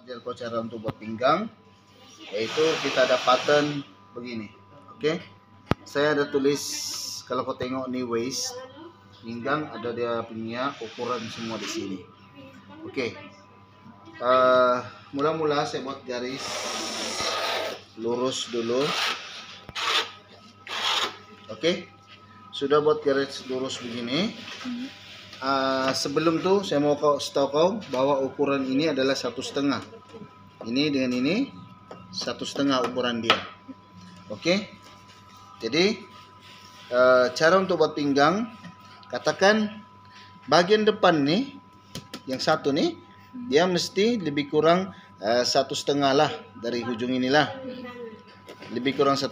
Ajar cara untuk buat pinggang, yaitu kita ada pattern begini. Oke, saya ada tulis, kalau kau tengok nih waist, pinggang ada dia punya ukuran semua di sini. Oke, mula-mula saya buat garis lurus dulu. Oke, sudah buat garis lurus begini. Sebelum tuh saya mau tahu kau bahwa ukuran ini adalah 1,5. Ini dengan ini 1,5 ukuran dia. Oke, jadi cara untuk buat pinggang, katakan bagian depan nih, yang satu nih, dia mesti lebih kurang 1,5 lah dari ujung inilah, lebih kurang 1,5.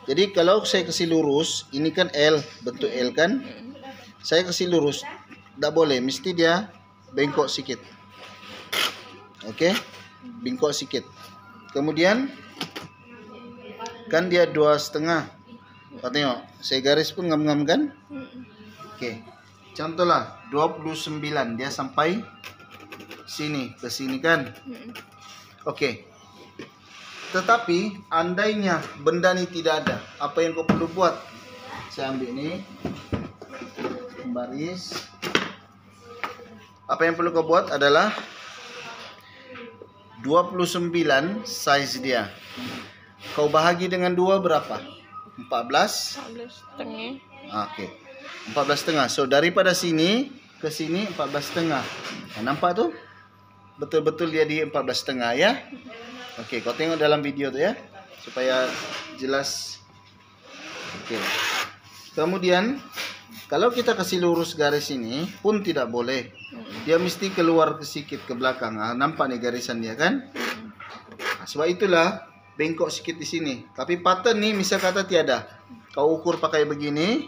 Jadi kalau saya kasih lurus, ini kan L, bentuk L kan, saya kasih lurus, tidak boleh, mesti dia bengkok sedikit. Oke, bengkok sedikit. Kemudian kan dia 2,5. Kau tengok, saya garis pun ngam-ngam kan. Oke, contohlah 29, dia sampai sini, ke sini kan. Oke, tetapi andainya benda ini tidak ada, apa yang kau perlu buat? Saya ambil ini baris. Apa yang perlu kau buat adalah 29 size dia. Kau bahagi dengan 2 berapa? 14? 14,5. Oke. 14,5. So daripada sini ke sini 14,5. Nah, nampak tuh? Betul-betul dia di 14,5 ya. Oke, kau tengok dalam video tuh ya, supaya jelas. Oke. Kemudian kalau kita kasih lurus garis ini pun tidak boleh. Dia mesti keluar sedikit ke belakang. Nampak nih garisan dia kan? Sebab itulah bengkok sedikit di sini. Tapi pattern nih misal kata tiada. Kau ukur pakai begini.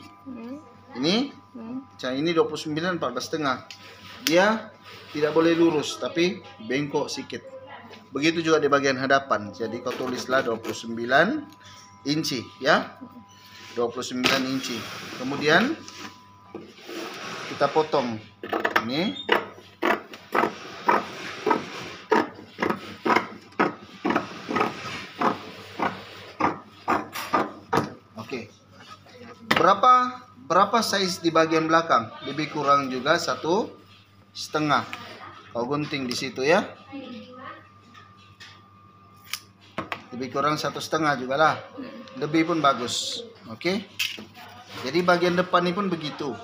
Ini. Macam ini 29 14,5. Dia tidak boleh lurus tapi bengkok sedikit. Begitu juga di bagian hadapan. Jadi kau tulislah 29 inci ya. 29 inci. Kemudian kita potong ini. Oke. Berapa size di bagian belakang? Lebih kurang juga 1,5. Kau gunting di situ ya. Lebih kurang 1,5 juga lah. Lebih pun bagus. Oke. Jadi bagian depan ini pun begitu.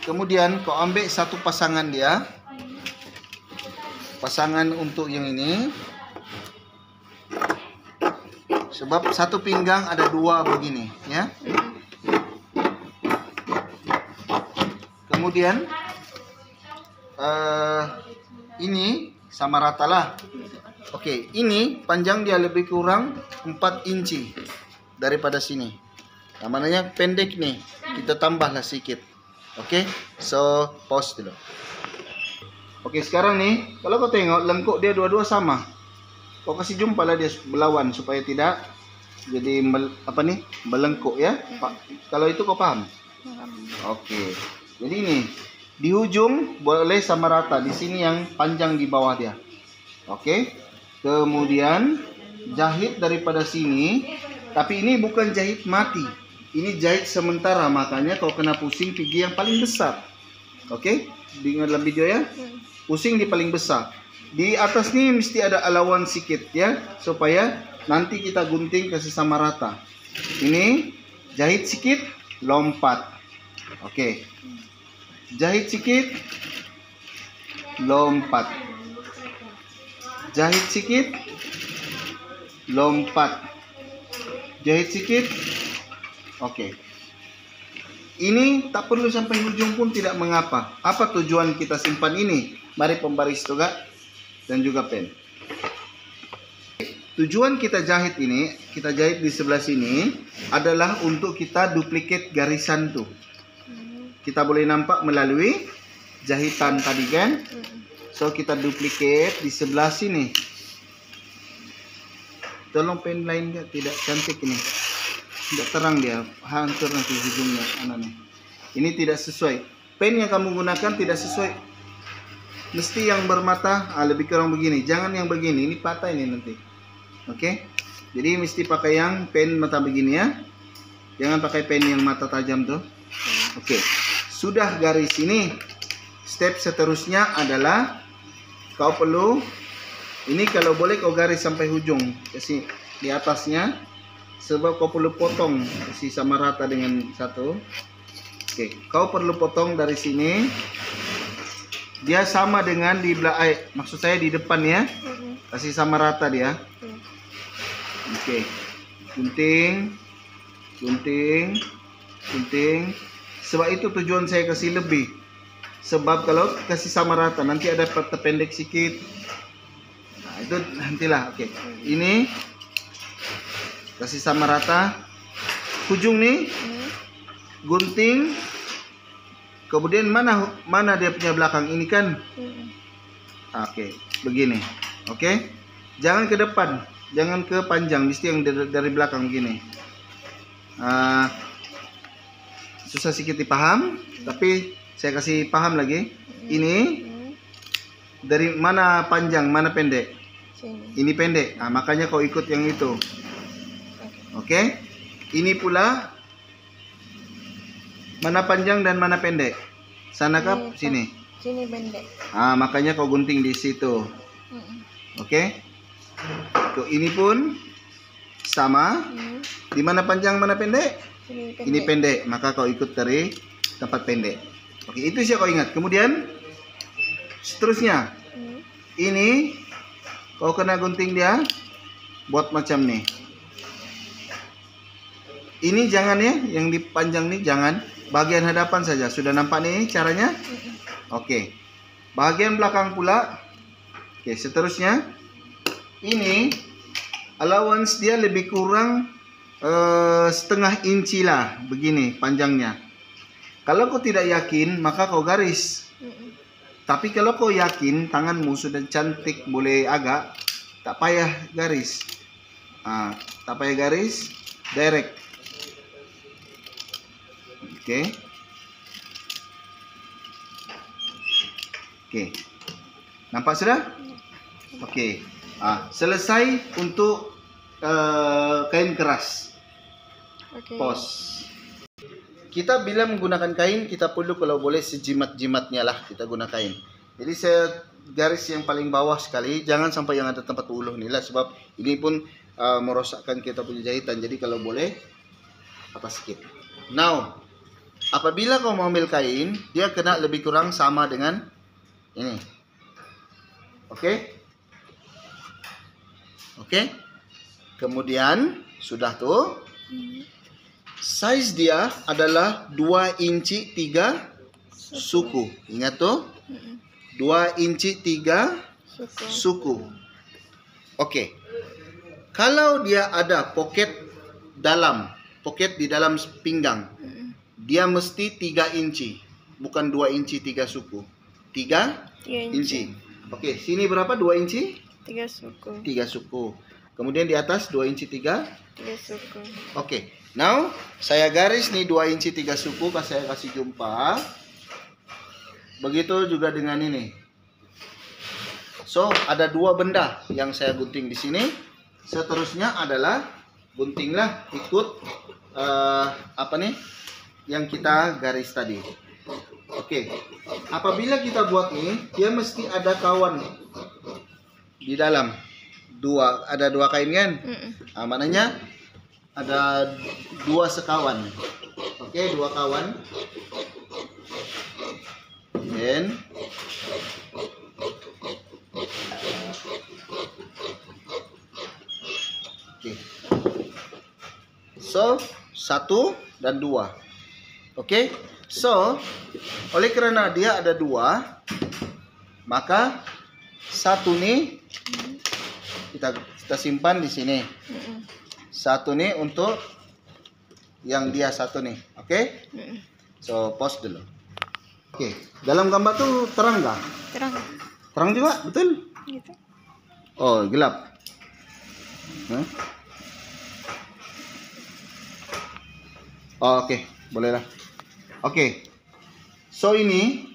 Kemudian kau ambil satu pasangan dia. Pasangan untuk yang ini. Sebab satu pinggang ada 2 begini ya. Kemudian ini sama rata lah. Oke, ini panjang dia lebih kurang 4 inci daripada sini. Namanya pendek nih, kita tambahlah sedikit. Oke, so pause dulu. Oke, sekarang nih, kalau kau tengok lengkuk dia dua-dua sama. Kau kasih jumpa lah dia berlawan supaya tidak jadi melengkuk ya. Kalau itu kau paham? Oke, jadi ini di ujung boleh sama rata. Di sini yang panjang di bawah dia. Oke. Kemudian jahit daripada sini, tapi ini bukan jahit mati. Ini jahit sementara, makanya kau kena pusing gigi yang paling besar. Oke? Dengar dalam video ya. Pusing di paling besar. Di atas ini mesti ada alawan sedikit ya, supaya nanti kita gunting kasih sama rata. Ini jahit sedikit, lompat. Oke. Jahit sedikit, lompat. Jahit sedikit, lompat. Jahit sedikit. Oke. Ini tak perlu sampai ujung pun tidak mengapa. Apa tujuan kita simpan ini? Mari pembaris juga dan juga pen. Tujuan kita jahit ini, kita jahit di sebelah sini adalah untuk kita duplikat garisan tuh. Kita boleh nampak melalui jahitan tadi kan? So kita duplikat di sebelah sini. Tolong pen lain gak? Tidak cantik ini. Tidak terang dia. Hancur nanti ujungnya. Ini tidak sesuai. Pen yang kamu gunakan tidak sesuai. mesti yang bermata lebih kurang begini. Jangan yang begini, ini patah ini nanti. Oke. Jadi mesti pakai yang pen mata begini ya. Jangan pakai pen yang mata tajam tuh. Oke. Sudah garis ini. Step seterusnya adalah kau perlu ini kalau boleh kau garis sampai ujung, kasih di atasnya, sebab kau perlu potong kasih sama rata dengan satu. Oke, kau perlu potong dari sini. Dia sama dengan di belakang, maksud saya di depan ya. Kasih sama rata dia. Oke. Gunting, gunting, gunting. Sebab itu tujuan saya kasih lebih. Sebab kalau kasih sama rata nanti ada terpendek sedikit. Nah, itu nantilah. Oke. Ini kasih sama rata. Ujung nih. Gunting. Kemudian mana dia punya belakang ini kan? Oke, begini. Oke. Jangan ke depan, jangan ke panjang, mesti yang dari belakang begini. Susah sedikit dipaham, tapi saya kasih paham lagi. Ini dari mana panjang, mana pendek? Sini. Ini pendek. Nah, makanya kau ikut yang itu. Oke. Ini pula mana panjang dan mana pendek? Sana kah? Sini. Sini pendek. Ah, makanya kau gunting di situ. Oke. Tuh, ini pun sama. Di mana panjang, mana pendek? Sini pendek. Ini pendek, maka kau ikut dari tempat pendek. Oke, itu sih kau ingat. Kemudian seterusnya ini kau kena gunting dia buat macam nih. Ini jangan ya, yang dipanjang nih jangan. Bagian hadapan saja. Sudah nampak nih caranya? Oke. Bagian belakang pula. Oke, seterusnya ini allowance dia lebih kurang setengah inci lah, begini panjangnya. Kalau kau tidak yakin, maka kau garis. Tapi kalau kau yakin, tanganmu sudah cantik, boleh agak, tak payah garis. Tak payah garis, direct. Oke. Oke. Nampak sudah? Oke. Selesai untuk kain keras. Pos. Kita bila menggunakan kain, kita perlu kalau boleh sejimat-jimatnya lah kita guna kain. Jadi saya garis yang paling bawah sekali, jangan sampai yang ada tempat uluh nih lah, sebab ini pun merosakkan kita punya jahitan. Jadi kalau boleh atas sedikit. Now, apabila kau mau ambil kain, dia kena lebih kurang sama dengan ini. Oke? Oke? Kemudian sudah tuh. Size dia adalah 2 inci 3 suku. Ingat tuh? 2 inci 3 suku. Oke. Kalau dia ada pocket di dalam pinggang, dia mesti 3 inci. Bukan 2 inci 3 suku. 3 inci. Oke, sini berapa? 2 inci? 3 suku. 3 suku. Kemudian di atas 2 inci 3 suku. Oke. Now, saya garis nih 2 inci 3 suku, saya kasih jumpa. Begitu juga dengan ini. So, ada 2 benda yang saya gunting di sini. Seterusnya adalah guntinglah ikut apa nih? Yang kita garis tadi. Oke. Apabila kita buat ini, dia mesti ada kawan di dalam. Ada 2 kain kan? Maknanya ada 2 sekawan. Oke, 2 kawan. Dan oke. So, 1 dan 2. Oke. So, oleh karena dia ada 2, maka 1 nih kita simpan di sini. 1 nih untuk yang dia 1 nih. Oke? So, pause dulu. Oke, dalam gambar tuh terang nggak? Terang. Terang juga, betul? Gitu. Oh, gelap. Oh, oke, bolehlah. Oke. So ini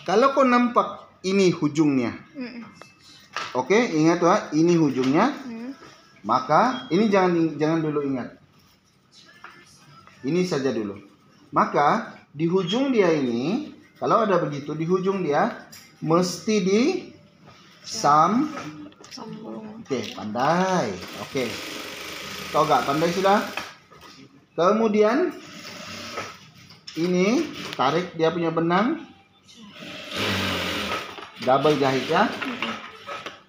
Kalau kau nampak ini hujungnya, oke, ingat tuh, ini hujungnya, maka ini jangan dulu ingat. Ini saja dulu. Maka di hujung dia ini, kalau ada begitu di hujung dia mesti Sambung. Oke, pandai. Oke. Tahu gak pandai sudah? Kemudian ini tarik dia punya benang. Double jahit ya.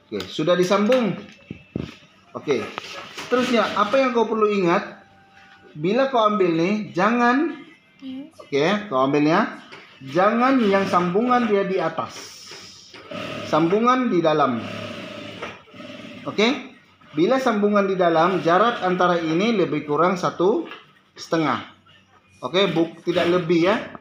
Oke, sudah disambung. Oke. Terusnya apa yang kau perlu ingat? Bila kau ambil nih, jangan kau ambilnya. Jangan yang sambungan dia di atas. Sambungan di dalam. Oke? Bila sambungan di dalam, jarak antara ini lebih kurang 1,5. Oke, tidak lebih ya.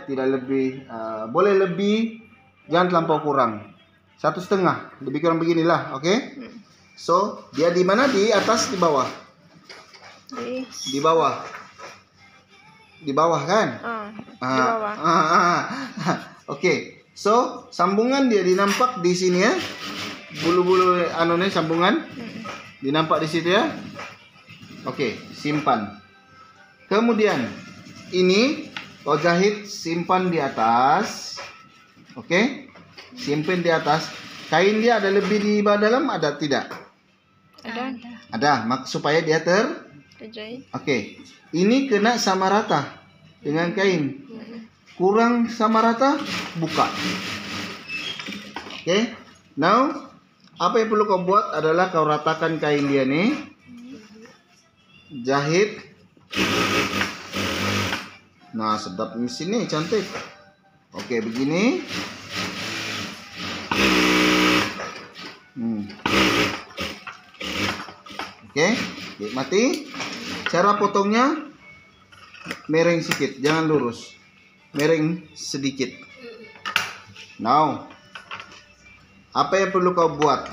Tidak lebih. Boleh lebih, jangan terlampau kurang. 1,5, lebih kurang beginilah. Oke? So, dia di mana? Di atas, di bawah? Di bawah. Di bawah kan? Di bawah. Oke. So, sambungan dia dinampak di sini ya. Bulu-bulu sambungan dinampak di situ ya. Oke, simpan. Kemudian ini kau jahit, simpan di atas. Oke, simpan di atas. Kain dia ada lebih di bawah dalam, ada tidak? Ada. Supaya dia terjahit. Oke, ini kena sama rata dengan kain. Kurang sama rata, buka. Oke, now apa yang perlu kau buat adalah kau ratakan kain dia nih. Jahit. Nah, sedap di sini, cantik. Oke, begini. Oke, nikmati. Cara potongnya miring sedikit, jangan lurus. Miring sedikit. Now, apa yang perlu kau buat?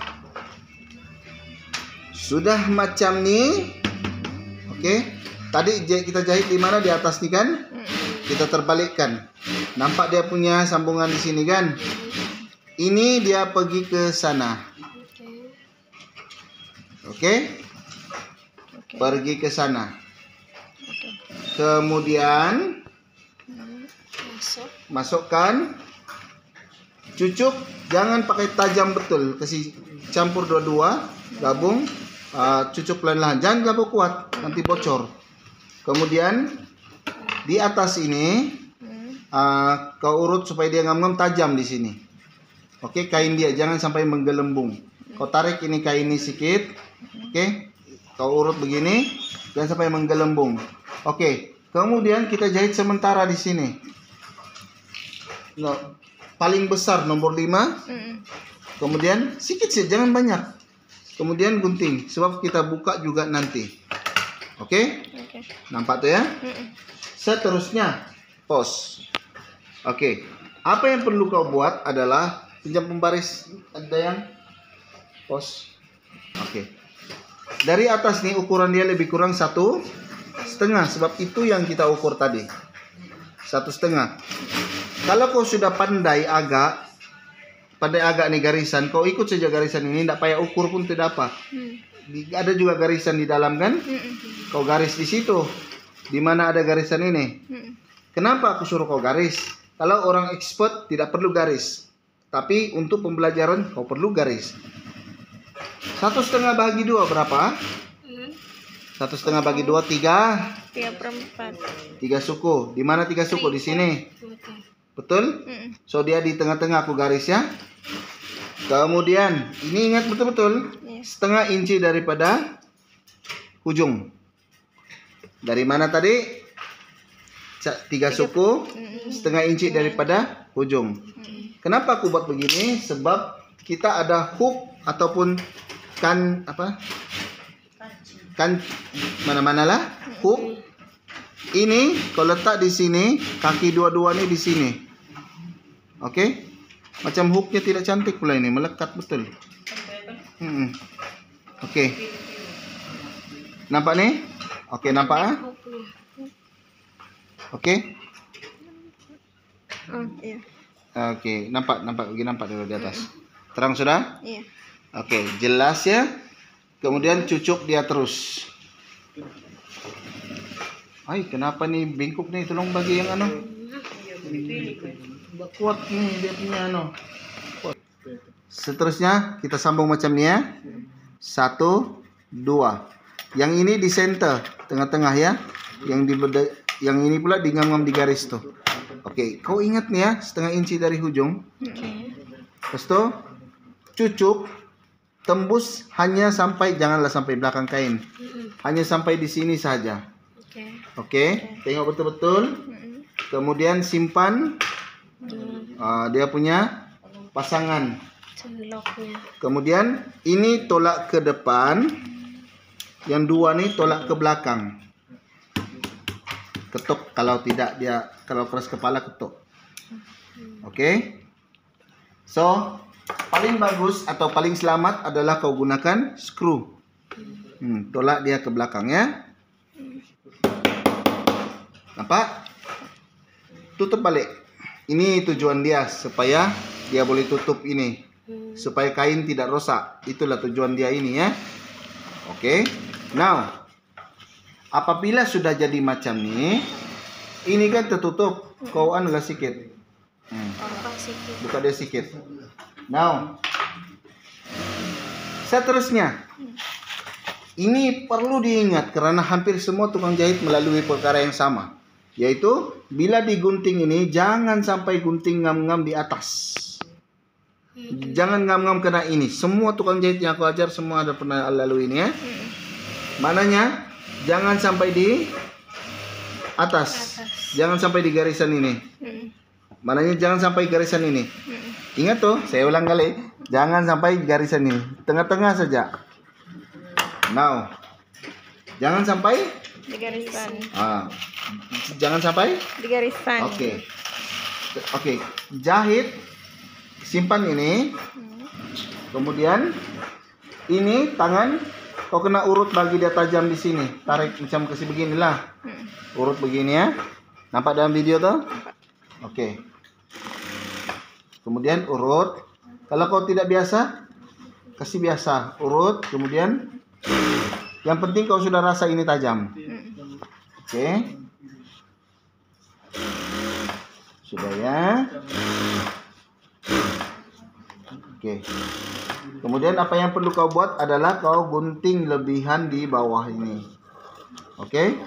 Sudah macam nih. Oke. Tadi kita jahit di mana? Di atas nih kan? Kita terbalikkan. Nampak dia punya sambungan di sini kan? Ini dia pergi ke sana. Oke? Pergi ke sana. Kemudian masukkan. Cucuk, jangan pakai tajam betul, kasih campur dua-dua, gabung, cucuk pelan-pelan, jangan terlalu kuat, nanti bocor. Kemudian di atas ini kau urut supaya dia ngam-ngam tajam di sini. Oke, kain dia jangan sampai menggelembung. Kau tarik ini kain ini sedikit, oke, kau urut begini, jangan sampai menggelembung. Oke, kemudian kita jahit sementara di sini. No. Paling besar nomor 5. Kemudian sedikit sih, jangan banyak. Kemudian gunting, sebab kita buka juga nanti. Oke? Nampak tuh ya? Seterusnya pos. Oke. Apa yang perlu kau buat adalah pinjam pembaris, ada yang pos. Oke. Dari atas nih ukuran dia lebih kurang 1,5, sebab itu yang kita ukur tadi. 1,5. Kalau kau sudah pandai agak nih garisan, kau ikut saja garisan ini, tidak payah ukur pun tidak apa. Ada juga garisan di dalam kan? Kau garis di situ. Di mana ada garisan ini? Kenapa aku suruh kau garis? Kalau orang expert tidak perlu garis, tapi untuk pembelajaran kau perlu garis. 1,5 bagi 2 berapa? 1,5 bagi 2 3/4. 3 suku. Di mana 3 suku? Di sini. Betul? So dia di tengah-tengah aku garis ya. Kemudian ini ingat betul-betul 0,5 inci daripada ujung. Dari mana tadi? 3 suku, 0,5 inci daripada ujung. Kenapa aku buat begini? Sebab kita ada hook ataupun kan mana-manalah hook. Ini kalau letak di sini, kaki dua-dua nih di sini. Oke? Macam hooknya tidak cantik pula ini, melekat betul. Oke. Nampak nih? Oke, nampak ah? Oke? Oke, nampak dulu di atas. Terang sudah? Iya. Oke, jelas ya. Kemudian cucuk dia terus. Ay, kenapa nih bengkok nih? Tolong bagi yang ano. Kuat nih dia punya ano. Kuat. Seterusnya kita sambung macam ini ya. 1, 2. Yang ini di center, tengah-tengah ya. Yang ini pula ngam-ngam di garis tuh. Oke, kau ingat nih ya, setengah inci dari ujung. Terus tuh cucuk tembus hanya sampai, janganlah sampai belakang kain. Hanya sampai di sini saja. Oke, tengok betul-betul. Kemudian simpan dia punya pasangan. Kemudian ini tolak ke depan, yang dua nih tolak ke belakang. Ketuk, kalau tidak dia, kalau keras kepala ketuk. Oke. So, paling bagus atau paling selamat adalah kau gunakan screw. Tolak dia ke belakang ya. Nampak? Tutup balik. Ini tujuan dia, supaya dia boleh tutup ini, supaya kain tidak rosak. Itulah tujuan dia ini ya. Oke. Now, apabila sudah jadi macam ini kan tertutup. Kau anulah sikit. Buka dia sikit. Now, seterusnya, ini perlu diingat karena hampir semua tukang jahit melalui perkara yang sama, yaitu bila digunting ini jangan sampai gunting ngam-ngam di atas. Jangan ngam-ngam kena ini. Semua tukang jahit yang aku ajar semua ada pernah lalu ini ya. Mananya jangan sampai di atas. Jangan sampai di garisan ini. Mananya jangan sampai garisan ini. Ingat tuh, saya ulang kali. Jangan sampai garisan ini. Tengah-tengah saja. Now, jangan sampai Di garisan. Jangan sampai Di garisan. Oke. Jahit. Simpan ini. Kemudian ini tangan kau kena urut bagi dia tajam di sini. Tarik macam kasih beginilah. Urut begini ya. Nampak dalam video tuh? Oke. Kemudian urut. Kalau kau tidak biasa, kasih biasa. Urut. Kemudian yang penting kau sudah rasa ini tajam. Oke. Sudah ya. Oke. Kemudian apa yang perlu kau buat adalah kau gunting lebihan di bawah ini. Oke.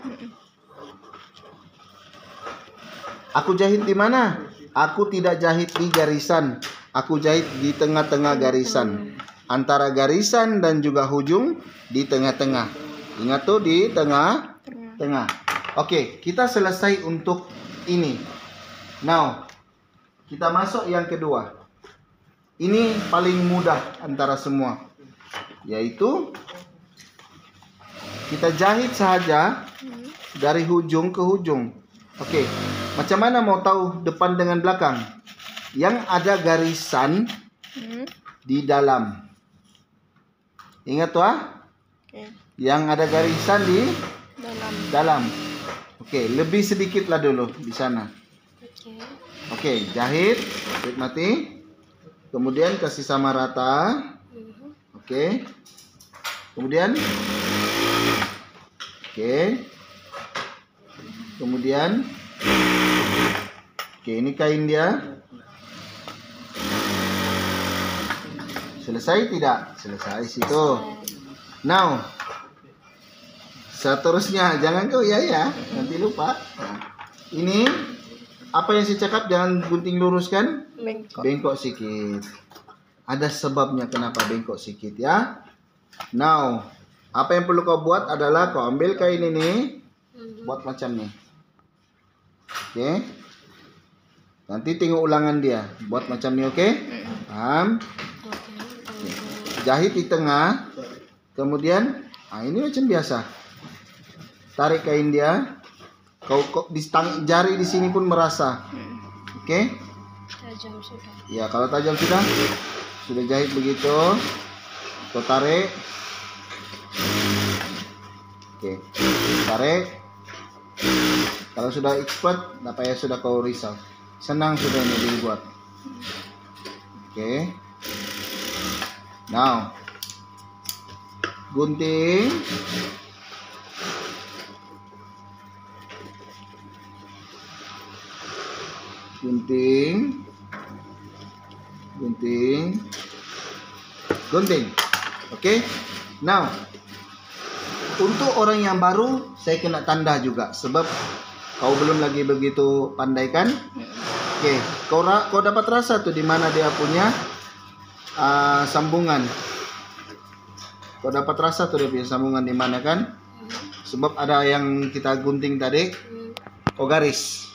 Aku jahit di mana? Aku tidak jahit di garisan. Aku jahit di tengah-tengah garisan. Antara garisan dan juga hujung di tengah-tengah. Ingat tuh di tengah-tengah. Oke, kita selesai untuk ini. Now, kita masuk yang kedua. Ini paling mudah antara semua, yaitu kita jahit saja dari hujung ke hujung. Oke, macam mana mau tahu depan dengan belakang? Yang ada garisan di dalam. Ingat tuh Yang ada garisan di dalam. Oke, lebih sedikit lah dulu di sana. Oke, jahit mati. Kemudian kasih sama rata. Oke. Kemudian Kemudian ini kain dia. Selesai tidak? Selesai situ. Now, seterusnya jangan kau ya, nanti lupa. Ini apa yang saya cakap, jangan gunting luruskan. Bengkok sikit. Ada sebabnya kenapa bengkok sikit ya. Now, apa yang perlu kau buat adalah kau ambil kain ini, buat macam ni. Oke. Nanti tengok ulangan dia, buat macam ni, oke? Paham? Jahit di tengah. Kemudian, ini macam biasa. Tarik kain dia. Kau di jari di sini pun merasa. Oke? Tajam sudah. Ya, kalau tajam sudah jahit begitu. Kau tarik. Oke. Tarik. Kalau sudah expert, apa ya sudah kau risau. Senang sudah ini dibuat. Oke. Now, gunting. Gunting. Gunting. Gunting. Oke. Now, untuk orang yang baru saya kena tanda juga sebab kau belum lagi begitu pandai kan? Oke, kau dapat rasa tuh di mana dia punya sambungan. Kau dapat rasa tuh dia punya sambungan di mana kan? Sebab ada yang kita gunting tadi. Kau garis.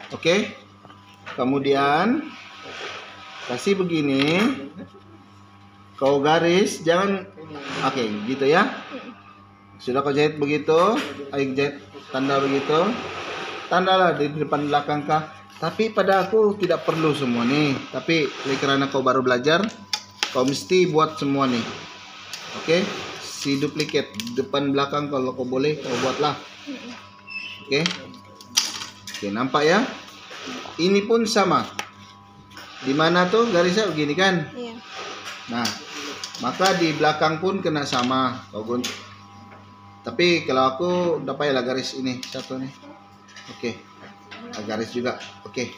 Oke. Kemudian kasih begini. Kau garis, jangan oke, gitu ya. Sudah kau jahit begitu, jahit tanda begitu. Tandalah di depan belakang kah. Tapi pada aku tidak perlu semua nih. Tapi karena kau baru belajar, kau mesti buat semua nih. Oke, si duplikat depan belakang kalau kau boleh kau buatlah. Oke, oke, nampak ya? Ini pun sama. Di mana tuh garisnya begini kan? Iya. Nah, maka di belakang pun kena sama. Kau gunting. Tapi kalau aku dapat ya garis ini satu nih. Oke. Garis juga. Oke.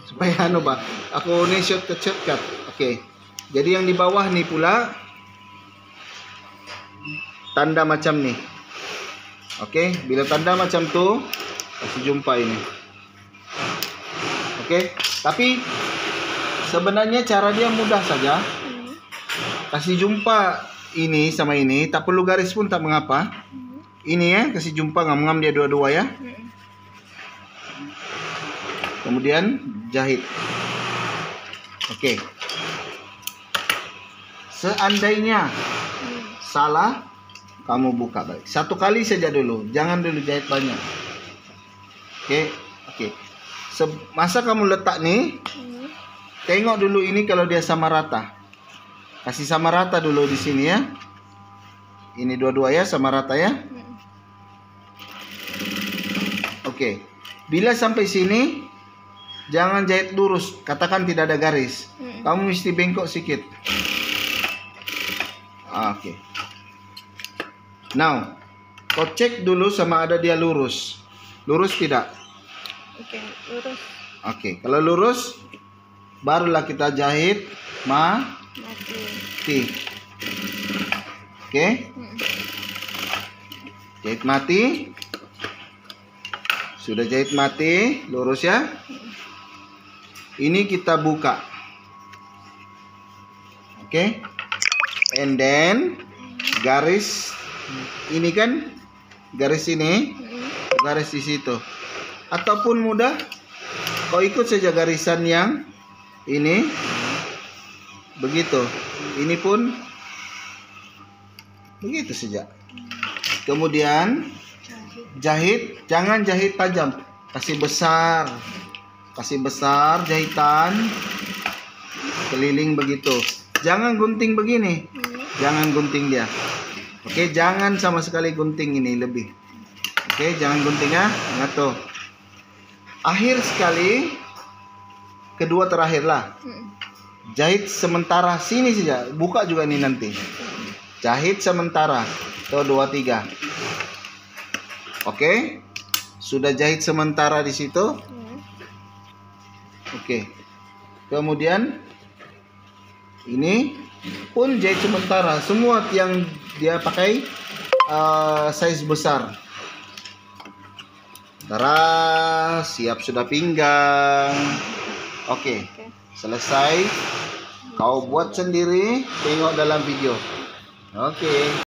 Supaya Bang. Aku nih shortcut. Oke. Jadi yang di bawah nih pula tanda macam nih. Oke, bila tanda macam tuh kasih jumpa ini. Oke. Tapi sebenarnya cara dia mudah saja. Kasih jumpa ini sama ini, tak perlu garis pun tak mengapa. Ini ya, kasih jumpa ngam-ngam dia dua-dua ya. Kemudian jahit. Oke. Seandainya salah, kamu buka balik. Satu kali saja dulu, jangan dulu jahit banyak. Oke, oke. Masa kamu letak nih, tengok dulu ini kalau dia sama rata. Kasih sama rata dulu di sini ya. Ini dua-dua ya, sama rata ya. Oke. Bila sampai sini, jangan jahit lurus. Katakan tidak ada garis. Kamu mesti bengkok sedikit. Oke. Now, kau cek dulu sama ada dia lurus. Lurus tidak? Oke, lurus. Oke, kalau lurus, barulah kita jahit Mati. Oke. Jahit mati. Sudah jahit mati, lurus ya. Ini kita buka. Oke. And then garis ini kan garis ini, garis di situ. Ataupun mudah kau ikut saja garisan yang ini. Begitu. Ini pun begitu saja. Kemudian jahit, jangan jahit tajam. Kasih besar. Kasih besar jahitan. Keliling begitu. Jangan gunting begini. Jangan gunting dia. Oke, jangan sama sekali gunting ini lebih. Oke, jangan gunting ya. Ingat tuh. Akhir sekali, kedua terakhir lah. Jahit sementara sini saja. Buka juga nih nanti. Jahit sementara. Tuh 2, 3. Oke. Sudah jahit sementara di situ. Oke. Kemudian ini pun jahit sementara. Semua yang dia pakai size besar. Tara, siap sudah pinggang. Oke. Selesai. Kau buat sendiri, tengok dalam video. Oke.